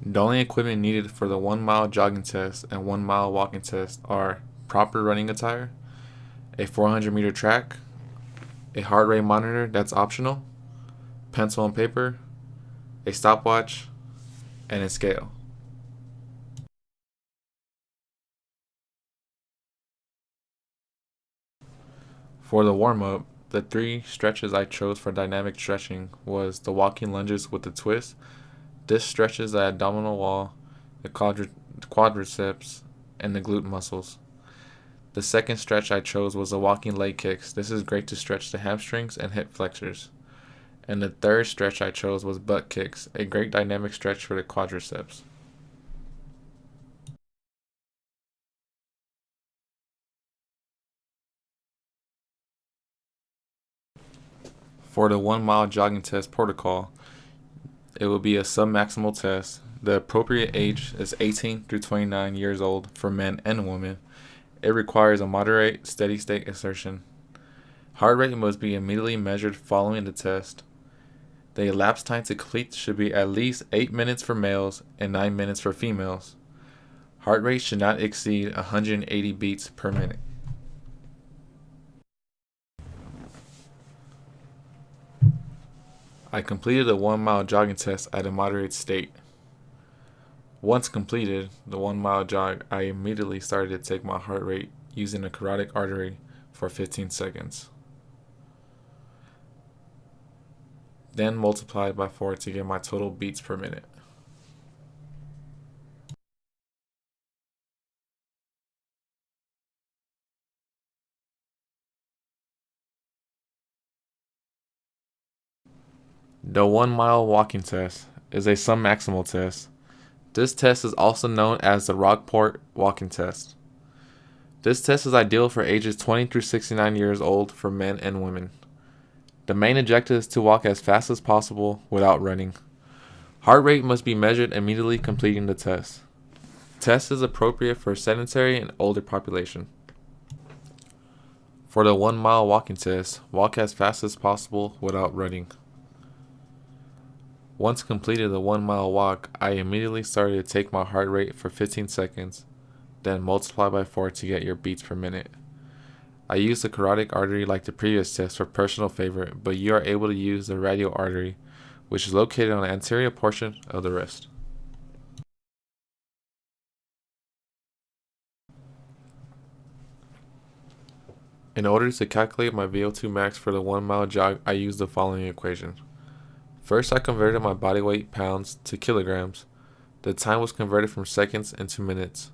The only equipment needed for the 1 mile jogging test and 1 mile walking test are proper running attire, a 400-meter track, a heart rate monitor that's optional, pencil and paper, a stopwatch, and a scale. For the warm-up, the 3 stretches I chose for dynamic stretching was the walking lunges with the twist. This stretches the abdominal wall, the quadriceps, and the glute muscles. The second stretch I chose was the walking leg kicks. This is great to stretch the hamstrings and hip flexors. And the third stretch I chose was butt kicks, a great dynamic stretch for the quadriceps. For the 1 mile jogging test protocol, it will be a submaximal test. The appropriate age is 18 through 29 years old for men and women. It requires a moderate, steady state exertion. Heart rate must be immediately measured following the test. The elapsed time to complete should be at least 8 minutes for males and 9 minutes for females. Heart rate should not exceed 180 beats per minute. I completed the 1 mile jogging test at a moderate state. Once completed the 1 mile jog, I immediately started to take my heart rate using the carotid artery for 15 seconds. Then multiplied by 4 to get my total beats per minute. The 1 mile walking test is a submaximal test. This test is also known as the Rockport walking test. This test is ideal for ages 20 through 69 years old for men and women. The main objective is to walk as fast as possible without running. Heart rate must be measured immediately completing the test. Test is appropriate for sedentary and older population. For the 1 mile walking test, walk as fast as possible without running. Once completed the 1 mile walk, I immediately started to take my heart rate for 15 seconds, then multiply by 4 to get your beats per minute. I used the carotid artery like the previous test for personal favorite, but you are able to use the radial artery, which is located on the anterior portion of the wrist. In order to calculate my VO2 max for the 1 mile jog, I used the following equation. First, I converted my body weight pounds to kilograms. The time was converted from seconds into minutes.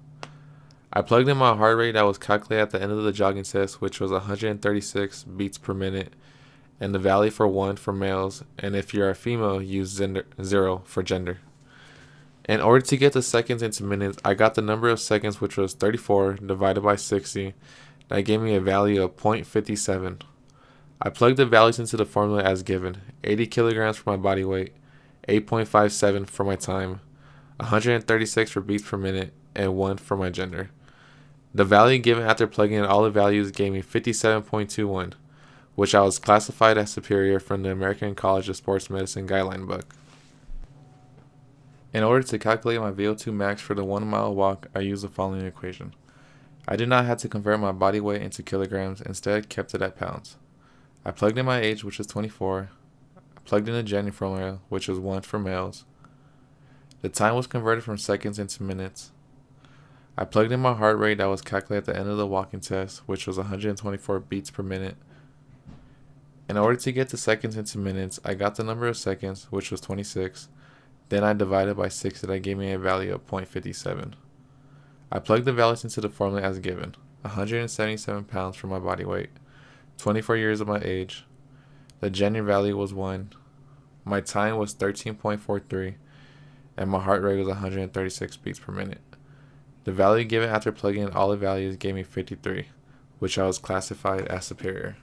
I plugged in my heart rate that was calculated at the end of the jogging test, which was 136 beats per minute, and the value for 1 for males, and if you're a female, use 0 for gender. In order to get the seconds into minutes, I got the number of seconds, which was 34 divided by 60. That gave me a value of 0.57. I plugged the values into the formula as given: 80 kilograms for my body weight, 8.57 for my time, 136 for beats per minute, and 1 for my gender. The value given after plugging in all the values gave me 57.21, which I was classified as superior from the American College of Sports Medicine guideline book. In order to calculate my VO2 max for the 1 mile walk, I used the following equation. I did not have to convert my body weight into kilograms, instead kept it at pounds. I plugged in my age, which was 24. I plugged in the gender formula, which was 1 for males. The time was converted from seconds into minutes. I plugged in my heart rate that was calculated at the end of the walking test, which was 124 beats per minute. In order to get the seconds into minutes, I got the number of seconds, which was 26. Then I divided by 6, that gave me a value of 0.57. I plugged the values into the formula as given: 177 pounds for my body weight, 24 years of my age. The gender value was 1. My time was 13.43, and my heart rate was 136 beats per minute. The value given after plugging in all the values gave me 53, which I was classified as superior.